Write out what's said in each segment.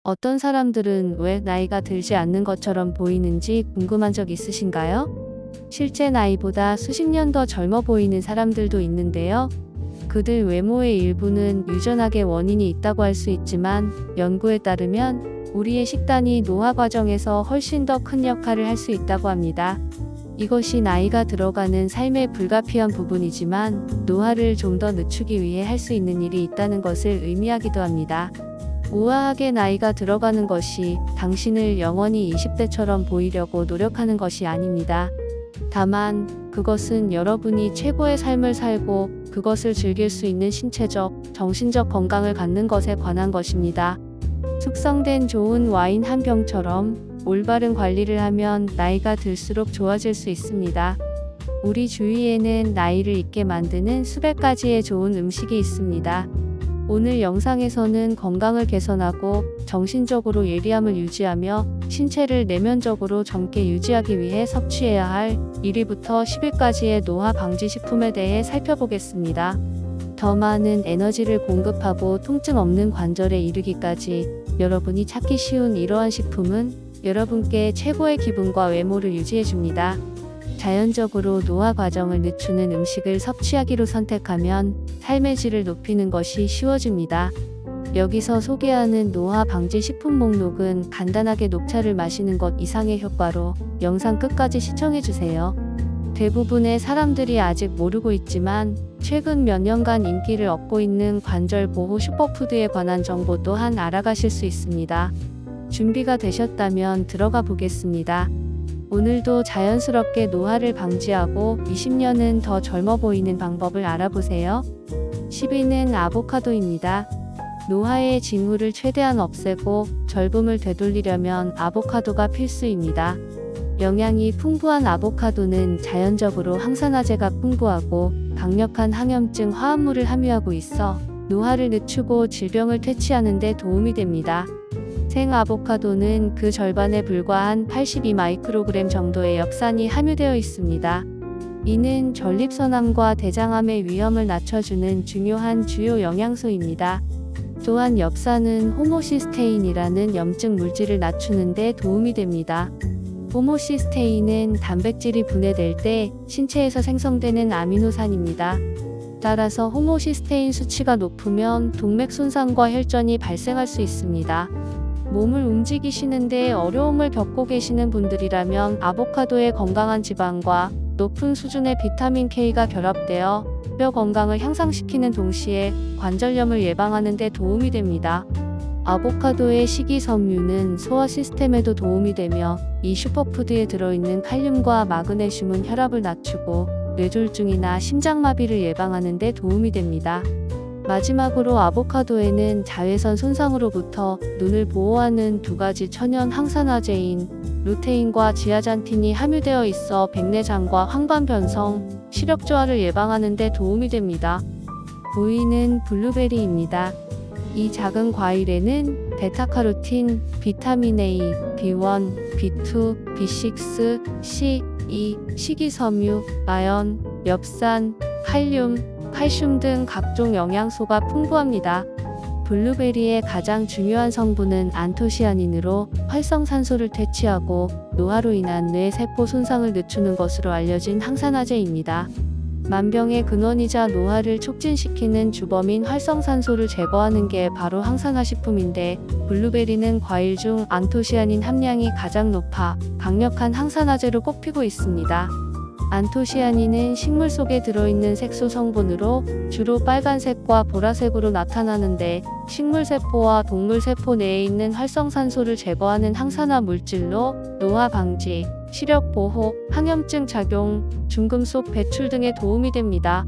어떤 사람들은 왜 나이가 들지 않는 것처럼 보이는지 궁금한 적 있으신가요? 실제 나이보다 수십 년 더 젊어 보이는 사람들도 있는데요. 그들 외모의 일부는 유전학의 원인이 있다고 할 수 있지만 연구에 따르면 우리의 식단이 노화 과정에서 훨씬 더 큰 역할을 할 수 있다고 합니다. 이것이 나이가 들어가는 삶의 불가피한 부분이지만 노화를 좀 더 늦추기 위해 할 수 있는 일이 있다는 것을 의미하기도 합니다. 우아하게 나이가 들어가는 것이 당신을 영원히 20대처럼 보이려고 노력하는 것이 아닙니다. 다만 그것은 여러분이 최고의 삶을 살고 그것을 즐길 수 있는 신체적, 정신적 건강을 갖는 것에 관한 것입니다. 숙성된 좋은 와인 한 병처럼 올바른 관리를 하면 나이가 들수록 좋아질 수 있습니다. 우리 주위에는 나이를 잊게 만드는 수백 가지의 좋은 음식이 있습니다. 오늘 영상에서는 건강을 개선하고 정신적으로 예리함을 유지하며 신체를 내면적으로 젊게 유지하기 위해 섭취해야 할 1위부터 10위까지의 노화 방지 식품에 대해 살펴보겠습니다. 더 많은 에너지를 공급하고 통증 없는 관절에 이르기까지 여러분이 찾기 쉬운 이러한 식품은 여러분께 최고의 기분과 외모를 유지해줍니다. 자연적으로 노화 과정을 늦추는 음식을 섭취하기로 선택하면 삶의 질을 높이는 것이 쉬워집니다. 여기서 소개하는 노화 방지 식품 목록은 간단하게 녹차를 마시는 것 이상의 효과로 영상 끝까지 시청해주세요. 대부분의 사람들이 아직 모르고 있지만 최근 몇 년간 인기를 얻고 있는 관절 보호 슈퍼푸드에 관한 정보 또한 알아가실 수 있습니다. 준비가 되셨다면 들어가 보겠습니다. 오늘도 자연스럽게 노화를 방지하고 20년은 더 젊어 보이는 방법을 알아보세요. 10위는 아보카도입니다. 노화의 징후를 최대한 없애고 젊음을 되돌리려면 아보카도가 필수입니다. 영양이 풍부한 아보카도는 자연적으로 항산화제가 풍부하고 강력한 항염증 화합물을 함유하고 있어 노화를 늦추고 질병을 퇴치하는 데 도움이 됩니다. 생 아보카도는 그 절반에 불과한 82 마이크로그램 정도의 엽산이 함유되어 있습니다. 이는 전립선암과 대장암의 위험을 낮춰주는 중요한 주요 영양소입니다. 또한 엽산은 호모시스테인이라는 염증 물질을 낮추는 데 도움이 됩니다. 호모시스테인은 단백질이 분해될 때 신체에서 생성되는 아미노산입니다. 따라서 호모시스테인 수치가 높으면 동맥 손상과 혈전이 발생할 수 있습니다. 몸을 움직이시는데 어려움을 겪고 계시는 분들이라면 아보카도의 건강한 지방과 높은 수준의 비타민 K가 결합되어 뼈 건강을 향상시키는 동시에 관절염을 예방하는 데 도움이 됩니다. 아보카도의 식이섬유는 소화 시스템에도 도움이 되며 이 슈퍼푸드에 들어있는 칼륨과 마그네슘은 혈압을 낮추고 뇌졸중이나 심장마비를 예방하는 데 도움이 됩니다. 마지막으로 아보카도에는 자외선 손상으로부터 눈을 보호하는 두 가지 천연 항산화제인 루테인과 지아잔틴이 함유되어 있어 백내장과 황반 변성, 시력 저하를 예방하는 데 도움이 됩니다. 9위는 블루베리입니다. 이 작은 과일에는 베타카로틴, 비타민 A, B1, B2, B6, C, E, 식이섬유, 아연, 엽산, 칼륨, 칼슘 등 각종 영양소가 풍부합니다. 블루베리의 가장 중요한 성분은 안토시아닌으로 활성산소를 퇴치하고 노화로 인한 뇌세포 손상을 늦추는 것으로 알려진 항산화제입니다. 만병의 근원이자 노화를 촉진시키는 주범인 활성산소를 제거하는 게 바로 항산화 식품인데 블루베리는 과일 중 안토시아닌 함량이 가장 높아 강력한 항산화제로 꼽히고 있습니다. 안토시아닌은 식물 속에 들어있는 색소 성분으로 주로 빨간색과 보라색으로 나타나는데 식물세포와 동물세포 내에 있는 활성산소를 제거하는 항산화 물질로 노화 방지, 시력 보호, 항염증 작용, 중금속 배출 등에 도움이 됩니다.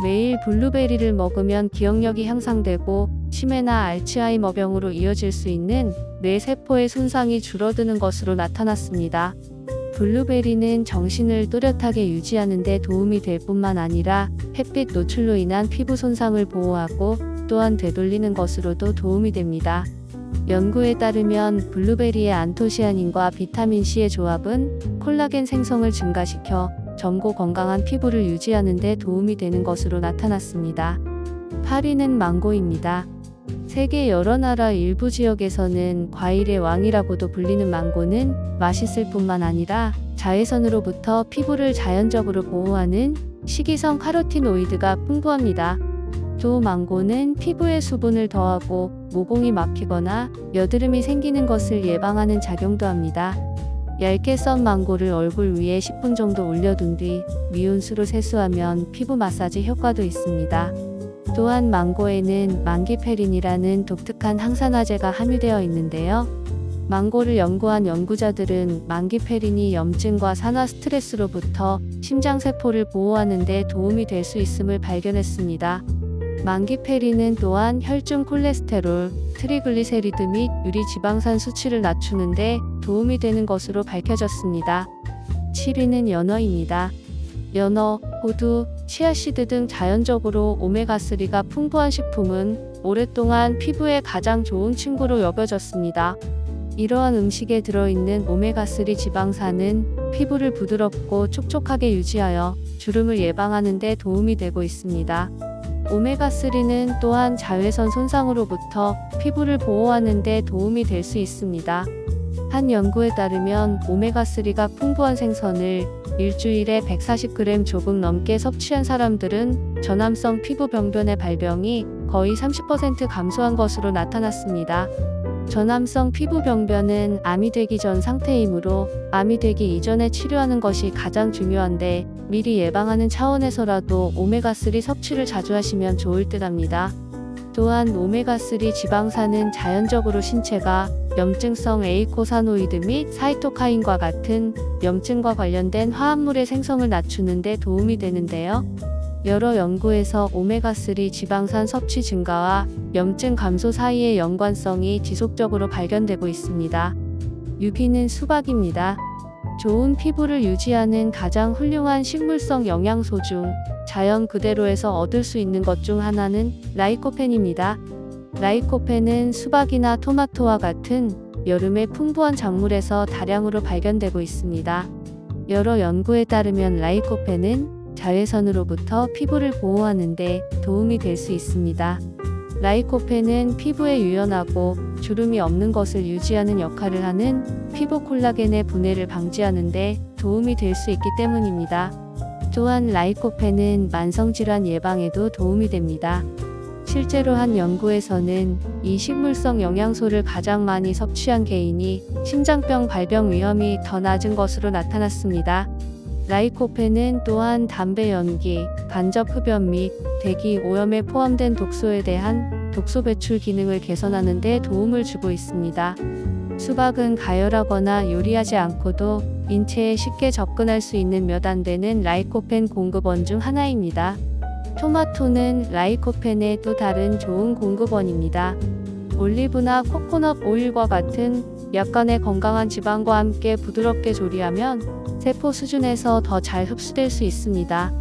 매일 블루베리를 먹으면 기억력이 향상되고 치매나 알츠하이머병으로 이어질 수 있는 뇌세포의 손상이 줄어드는 것으로 나타났습니다. 블루베리는 정신을 또렷하게 유지하는 데 도움이 될 뿐만 아니라 햇빛 노출로 인한 피부 손상을 보호하고 또한 되돌리는 것으로도 도움이 됩니다. 연구에 따르면 블루베리의 안토시아닌과 비타민C의 조합은 콜라겐 생성을 증가시켜 젊고 건강한 피부를 유지하는 데 도움이 되는 것으로 나타났습니다. 8위는 망고입니다. 세계 여러 나라 일부 지역에서는 과일의 왕이라고도 불리는 망고는 맛있을 뿐만 아니라 자외선으로부터 피부를 자연적으로 보호하는 식이성 카로티노이드가 풍부합니다. 또 망고는 피부에 수분을 더하고 모공이 막히거나 여드름이 생기는 것을 예방하는 작용도 합니다. 얇게 썬 망고를 얼굴 위에 10분 정도 올려둔 뒤 미온수로 세수하면 피부 마사지 효과도 있습니다. 또한 망고에는 망기페린이라는 독특한 항산화제가 함유되어 있는데요. 망고를 연구한 연구자들은 망기페린이 염증과 산화 스트레스로부터 심장세포를 보호하는 데 도움이 될 수 있음을 발견했습니다. 망기페린은 또한 혈중 콜레스테롤, 트리글리세리드 및 유리지방산 수치를 낮추는 데 도움이 되는 것으로 밝혀졌습니다. 7위는 연어입니다. 연어, 호두, 치아씨드 등 자연적으로 오메가3가 풍부한 식품은 오랫동안 피부에 가장 좋은 친구로 여겨졌습니다. 이러한 음식에 들어있는 오메가3 지방산은 피부를 부드럽고 촉촉하게 유지하여 주름을 예방하는 데 도움이 되고 있습니다. 오메가3는 또한 자외선 손상으로부터 피부를 보호하는 데 도움이 될 수 있습니다. 한 연구에 따르면 오메가3가 풍부한 생선을 일주일에 140g 조금 넘게 섭취한 사람들은 저남성 피부 병변의 발병이 거의 30% 감소한 것으로 나타났습니다. 저남성 피부 병변은 암이 되기 전 상태이므로 암이 되기 이전에 치료하는 것이 가장 중요한데 미리 예방하는 차원에서라도 오메가3 섭취를 자주 하시면 좋을 듯 합니다. 또한 오메가3 지방산은 자연적으로 신체가 염증성 에이코사노이드 및 사이토카인과 같은 염증과 관련된 화합물의 생성을 낮추는 데 도움이 되는데요. 여러 연구에서 오메가3 지방산 섭취 증가와 염증 감소 사이의 연관성이 지속적으로 발견되고 있습니다. 6위는 수박입니다. 좋은 피부를 유지하는 가장 훌륭한 식물성 영양소 중 자연 그대로에서 얻을 수 있는 것 중 하나는 라이코펜입니다. 라이코펜은 수박이나 토마토와 같은 여름의 풍부한 작물에서 다량으로 발견되고 있습니다. 여러 연구에 따르면 라이코펜은 자외선으로부터 피부를 보호하는 데 도움이 될 수 있습니다. 라이코펜은 피부에 유연하고 주름이 없는 것을 유지하는 역할을 하는 피부 콜라겐의 분해를 방지하는 데 도움이 될 수 있기 때문입니다. 또한 라이코펜은 만성질환 예방에도 도움이 됩니다. 실제로 한 연구에서는 이 식물성 영양소를 가장 많이 섭취한 개인이 심장병 발병 위험이 더 낮은 것으로 나타났습니다. 라이코펜은 또한 담배 연기, 간접 흡연 및 대기 오염에 포함된 독소에 대한 독소 배출 기능을 개선하는 데 도움을 주고 있습니다. 수박은 가열하거나 요리하지 않고도 인체에 쉽게 접근할 수 있는 몇 안 되는 라이코펜 공급원 중 하나입니다. 토마토는 라이코펜의 또 다른 좋은 공급원입니다. 올리브나 코코넛 오일과 같은 약간의 건강한 지방과 함께 부드럽게 조리하면 세포 수준에서 더 잘 흡수될 수 있습니다.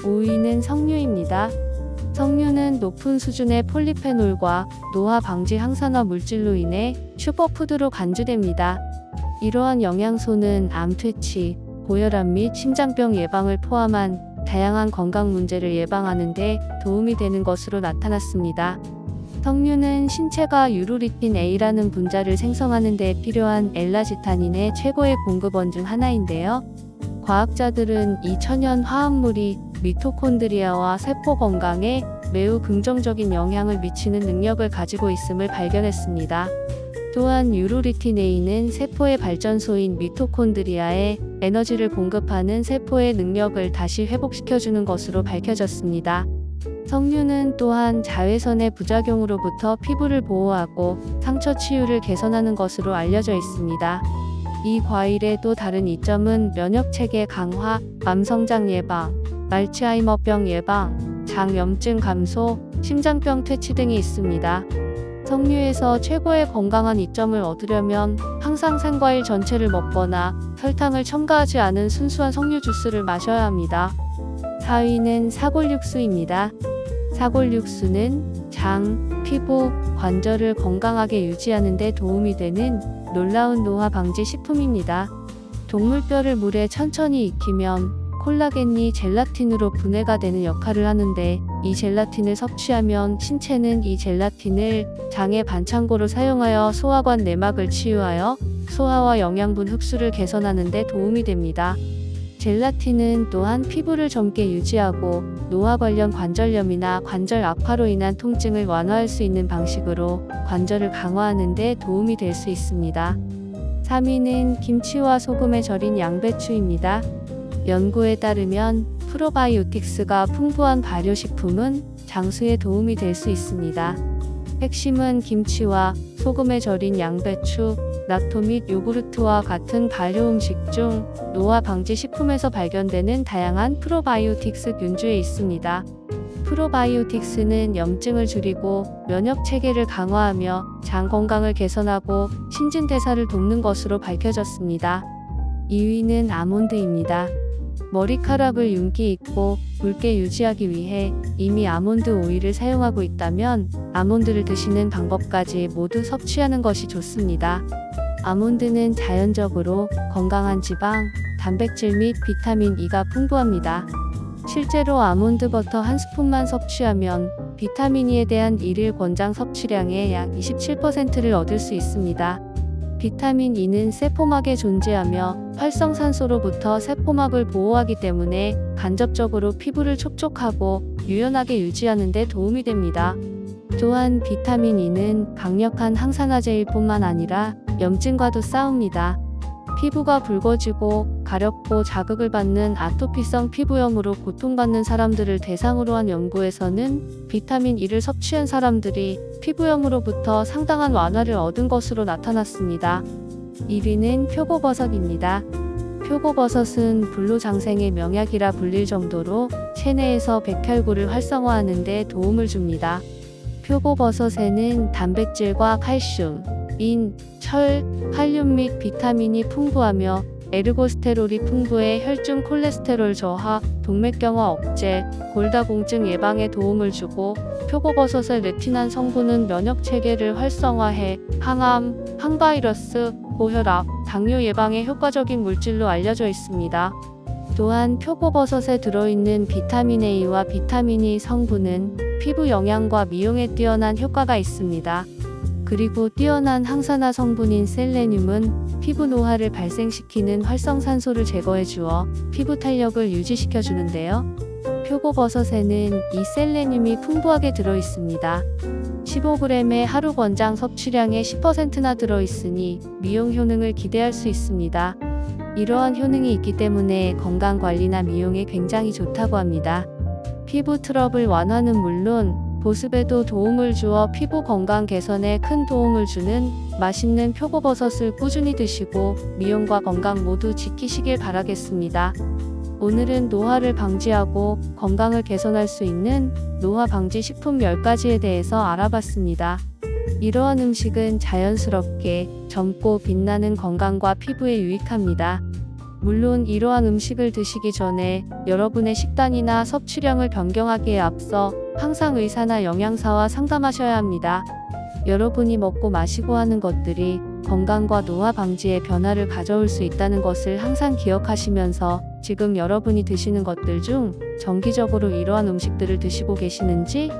5위는 석류입니다. 석류는 높은 수준의 폴리페놀과 노화 방지 항산화 물질로 인해 슈퍼푸드로 간주됩니다. 이러한 영양소는 암 퇴치, 고혈압 및 심장병 예방을 포함한 다양한 건강 문제를 예방하는 데 도움이 되는 것으로 나타났습니다. 석류는 신체가 유루리틴 A라는 분자를 생성하는 데 필요한 엘라지타닌의 최고의 공급원 중 하나인데요. 과학자들은 이 천연 화합물이 미토콘드리아와 세포 건강에 매우 긍정적인 영향을 미치는 능력을 가지고 있음을 발견했습니다. 또한 유루리틴 A는 세포의 발전소인 미토콘드리아에 에너지를 공급하는 세포의 능력을 다시 회복시켜주는 것으로 밝혀졌습니다. 석류는 또한 자외선의 부작용으로부터 피부를 보호하고 상처 치유를 개선하는 것으로 알려져 있습니다. 이 과일의 또 다른 이점은 면역체계 강화, 암 성장 예방, 알츠하이머병 예방, 장염증 감소, 심장병 퇴치 등이 있습니다. 석류에서 최고의 건강한 이점을 얻으려면 항상 생과일 전체를 먹거나 설탕을 첨가하지 않은 순수한 석류 주스를 마셔야 합니다. 4위는 사골육수입니다. 사골육수는 장, 피부, 관절을 건강하게 유지하는 데 도움이 되는 놀라운 노화 방지 식품입니다. 동물뼈를 물에 천천히 익히면 콜라겐이 젤라틴으로 분해가 되는 역할을 하는데, 이 젤라틴을 섭취하면 신체는 이 젤라틴을 장의 반창고로 사용하여 소화관 내막을 치유하여 소화와 영양분 흡수를 개선하는 데 도움이 됩니다. 젤라틴은 또한 피부를 젊게 유지하고 노화 관련 관절염이나 관절 악화로 인한 통증을 완화할 수 있는 방식으로 관절을 강화하는 데 도움이 될 수 있습니다. 3위는 김치와 소금에 절인 양배추입니다. 연구에 따르면 프로바이오틱스가 풍부한 발효식품은 장수에 도움이 될 수 있습니다. 핵심은 김치와 소금에 절인 양배추, 나토 및 요구르트와 같은 발효 음식 중 노화 방지 식품에서 발견되는 다양한 프로바이오틱스 균주에 있습니다. 프로바이오틱스는 염증을 줄이고 면역 체계를 강화하며 장 건강을 개선하고 신진대사를 돕는 것으로 밝혀졌습니다. 2위는 아몬드입니다. 머리카락을 윤기 있고 굵게 유지하기 위해 이미 아몬드 오일을 사용하고 있다면 아몬드를 드시는 방법까지 모두 섭취하는 것이 좋습니다. 아몬드는 자연적으로 건강한 지방, 단백질 및 비타민 E가 풍부합니다. 실제로 아몬드 버터 한 스푼만 섭취하면 비타민 E에 대한 일일 권장 섭취량의 약 27%를 얻을 수 있습니다. 비타민 E는 세포막에 존재하며 활성산소로부터 세포막을 보호하기 때문에 간접적으로 피부를 촉촉하고 유연하게 유지하는 데 도움이 됩니다. 또한 비타민 E는 강력한 항산화제일 뿐만 아니라 염증과도 싸웁니다. 피부가 붉어지고 가렵고 자극을 받는 아토피성 피부염으로 고통받는 사람들을 대상으로 한 연구에서는 비타민 E를 섭취한 사람들이 피부염으로부터 상당한 완화를 얻은 것으로 나타났습니다. 1위는 표고버섯입니다. 표고버섯은 불로장생의 명약이라 불릴 정도로 체내에서 백혈구를 활성화하는 데 도움을 줍니다. 표고버섯에는 단백질과 칼슘, 인, 철, 칼륨 및 비타민이 풍부하며 에르고스테롤이 풍부해 혈중 콜레스테롤 저하, 동맥경화 억제, 골다공증 예방에 도움을 주고 표고버섯의 레티난 성분은 면역 체계를 활성화해 항암, 항바이러스, 고혈압, 당뇨 예방에 효과적인 물질로 알려져 있습니다. 또한 표고버섯에 들어있는 비타민 A와 비타민 E 성분은 피부 영양과 미용에 뛰어난 효과가 있습니다. 그리고 뛰어난 항산화 성분인 셀레늄은 피부 노화를 발생시키는 활성산소를 제거해 주어 피부 탄력을 유지시켜 주는데요. 표고버섯에는 이 셀레늄이 풍부하게 들어 있습니다. 15g의 하루 권장 섭취량의 10%나 들어 있으니 미용 효능을 기대할 수 있습니다. 이러한 효능이 있기 때문에 건강관리나 미용에 굉장히 좋다고 합니다. 피부 트러블 완화는 물론 보습에도 도움을 주어 피부 건강 개선에 큰 도움을 주는 맛있는 표고버섯을 꾸준히 드시고 미용과 건강 모두 지키시길 바라겠습니다. 오늘은 노화를 방지하고 건강을 개선할 수 있는 노화 방지 식품 10가지에 대해서 알아봤습니다. 이러한 음식은 자연스럽게 젊고 빛나는 건강과 피부에 유익합니다. 물론 이러한 음식을 드시기 전에 여러분의 식단이나 섭취량을 변경하기에 앞서 항상 의사나 영양사와 상담하셔야 합니다. 여러분이 먹고 마시고 하는 것들이 건강과 노화 방지에 변화를 가져올 수 있다는 것을 항상 기억하시면서 지금 여러분이 드시는 것들 중 정기적으로 이러한 음식들을 드시고 계시는지,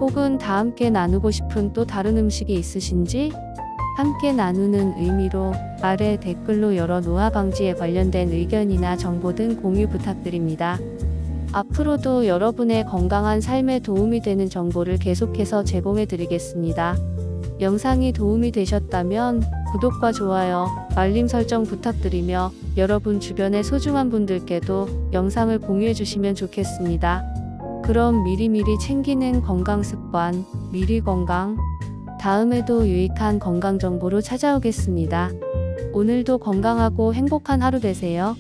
혹은 다 함께 나누고 싶은 또 다른 음식이 있으신지, 함께 나누는 의미로 아래 댓글로 여러 노화 방지에 관련된 의견이나 정보 등 공유 부탁드립니다. 앞으로도 여러분의 건강한 삶에 도움이 되는 정보를 계속해서 제공해 드리겠습니다. 영상이 도움이 되셨다면 구독과 좋아요, 알림 설정 부탁드리며 여러분 주변의 소중한 분들께도 영상을 공유해 주시면 좋겠습니다. 그럼 미리미리 챙기는 건강 습관, 미리 건강. 다음에도 유익한 건강 정보로 찾아오겠습니다. 오늘도 건강하고 행복한 하루 되세요.